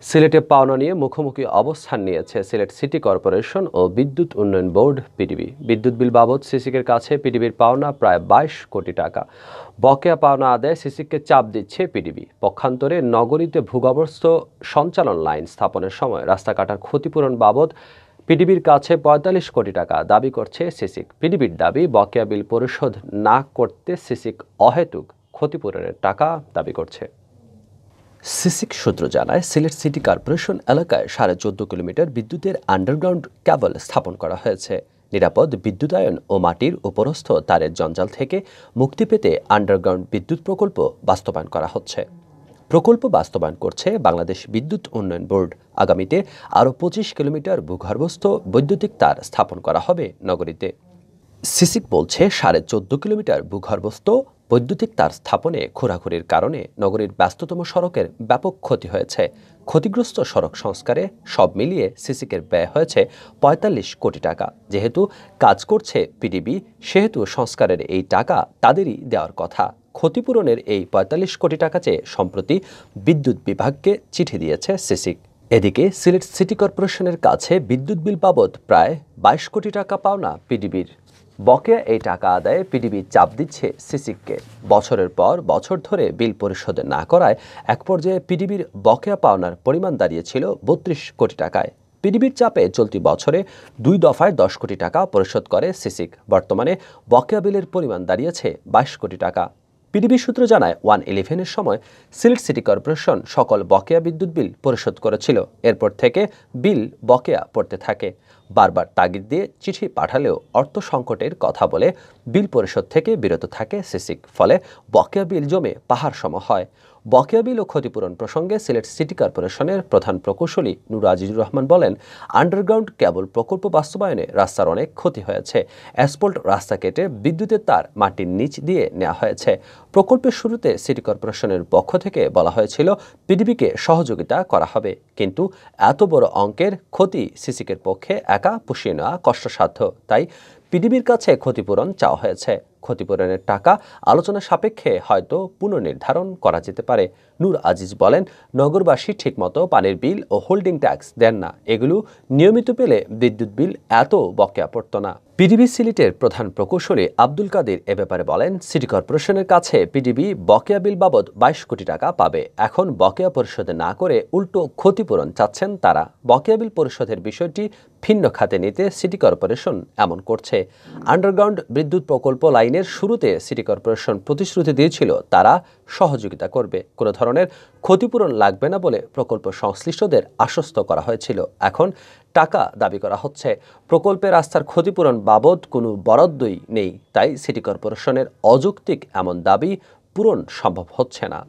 সিলেটে পাওনা নিয়ে মুখোমুখি অবস্থান নিয়েছে সিলেট সিটি কর্পোরেশন ও বিদ্যুৎ উন্নয়ন বোর্ড পিডিবি। বিদ্যুৎ বিল বাবদ সিসিকের কাছে পিডিবির পাওনা প্রায় 22 কোটি টাকা। বকেয়া পাওনা আদায়ে সিসিককে চাপ দিচ্ছে পিডিবি। পক্ষান্তরে নগরীতে ভূগর্ভস্থ সঞ্চালন লাইন স্থাপনের সময় রাস্তা কাটার ক্ষতিপূরণ বাবদ পিডিবির কাছে ৪৫ কোটি টাকা দাবি করছে সিসিক। পিডিবির দাবি, বকেয়া বিল পরিশোধ না করতে সিসিক অহেতুক ক্ষতিপূরণের টাকা দাবি করছে। সিসিক সূত্র জানায়, সিলেট সিটি কর্পোরেশন এলাকায় ১৪.৫ কিলোমিটার বিদ্যুতের আন্ডারগ্রাউন্ড কেবল স্থাপন করা হয়েছে। নিরাপদ বিদ্যুতায়ন ও মাটির উপরস্থ তারের জঞ্জাল থেকে মুক্তি পেতে আন্ডারগ্রাউন্ড বিদ্যুৎ প্রকল্প বাস্তবায়ন করা হচ্ছে। প্রকল্প বাস্তবায়ন করছে বাংলাদেশ বিদ্যুৎ উন্নয়ন বোর্ড। আগামীতে আরও ২৫ কিলোমিটার ভূগর্ভস্থ বৈদ্যুতিক তার স্থাপন করা হবে নগরীতে। সিসিক বলছে, ১৪.৫ কিলোমিটার ভূগর্ভস্থ বৈদ্যুতিক তার স্থাপনে খোঁড়াখুড়ির কারণে নগরীর ব্যস্ততম সড়কের ব্যাপক ক্ষতি হয়েছে। ক্ষতিগ্রস্ত সড়ক সংস্কারে সব মিলিয়ে সিসিকের ব্যয় হয়েছে ৪৫ কোটি টাকা। যেহেতু কাজ করছে পিডিবি, সেহেতু সংস্কারের এই টাকা তাদেরই দেওয়ার কথা। ক্ষতিপূরণের এই ৪৫ কোটি টাকা চেয়ে সম্প্রতি বিদ্যুৎ বিভাগকে চিঠি দিয়েছে সিসিক। এদিকে সিলেট সিটি কর্পোরেশনের কাছে বিদ্যুৎ বিল বাবদ প্রায় ২২ কোটি টাকা পাওনা পিডিবির। বকেয়া এই টাকা আদায়ে পিডিবি চাপ দিচ্ছে সিসিককে। বছরের পর বছর ধরে বিল পরিশোধ না করায় এক পর্যায়ে পিডিবির বকেয়া পাওনার পরিমাণ দাঁড়িয়েছিল ৩২ কোটি টাকায়। পিডিবির চাপে চলতি বছরে ২ দফায় ১০ কোটি টাকা পরিশোধ করে সিসিক। বর্তমানে বকেয়া বিলের পরিমাণ দাঁড়িয়েছে ২২ কোটি টাকা। পিডিবি সূত্র জানায়, 111-এর সময় সিলেট সিটি কর্পোরেশন সকল বকেয়া বিদ্যুৎ বিল পরিশোধ করেছিল। এরপর থেকে বিল বকেয়া পড়তে থাকে। বারবার তাগিদ দিয়ে চিঠি পাঠালেও অর্থ সংকটের কথা বলে বিল পরিশোধ থেকে বিরত থাকে সিসিক। ফলে বকেয়া বিল জমে পাহাড় সম হয়। বকেয়া বিল ও ক্ষতিপূরণ প্রসঙ্গে সিলেট সিটি কর্পোরেশনের প্রধান প্রকৌশলী নূর আজিজুর রহমান বলেন, আন্ডারগ্রাউন্ড কেবল প্রকল্প বাস্তবায়নে রাস্তার অনেক ক্ষতি হয়েছে। অ্যাসফল্ট রাস্তা কেটে বিদ্যুতের তার মাটির নিচ দিয়ে নেওয়া হয়েছে। প্রকল্পের শুরুতে সিটি কর্পোরেশনের পক্ষ থেকে বলা হয়েছিল পিডিবিকে সহযোগিতা করা হবে, কিন্তু এত বড় অঙ্কের ক্ষতি সিসিকের পক্ষে একা পুষিয়ে নেওয়া কষ্টসাধ্য। তাই পিডিবির কাছে ক্ষতিপূরণ চাওয়া হয়েছে। ক্ষতিপূরণের টাকা আলোচনা সাপেক্ষে হয়তো পুনর্নির্ধারণ করা যেতে পারে। নূর আজিজ বলেন, নগরবাসী ঠিকমতো পানির বিল ও হোল্ডিং ট্যাক্স দেন না। এগুলো নিয়মিত পেলে বিদ্যুৎ বিল এত বকেয়া পড়ত না। পিডিবি সিলেটের প্রধান প্রকৌশলী আব্দুল কাদির এ ব্যাপারে বলেন, সিটি কর্পোরেশনের কাছে পিডিবি বকেয়া বিল বাবদ ২২ কোটি টাকা পাবে। এখন বকেয়া পরিশোধ না করে উল্টো ক্ষতিপূরণ চাচ্ছেন তারা। বকেয়া বিল পরিশোধের বিষয়টি ভিন্ন খাতে নিতে সিটি কর্পোরেশন এমন করছে। আন্ডারগ্রাউন্ড বিদ্যুৎ প্রকল্প লাইনের শুরুতে সিটি কর্পোরেশন প্রতিশ্রুতি দিয়েছিল তারা সহযোগিতা করবে, কোনো ধরনের ক্ষতিপূরণ লাগবে না বলে প্রকল্প সংশ্লিষ্টদের আশ্বস্ত করা হয়েছিল। এখন টাকা দাবি করা হচ্ছে। প্রকল্পের রাস্তার ক্ষতিপূরণ বাবদ কোনো বরাদ্দই নেই। তাই সিটি কর্পোরেশনের অযৌক্তিক এমন দাবি পূরণ সম্ভব হচ্ছে না।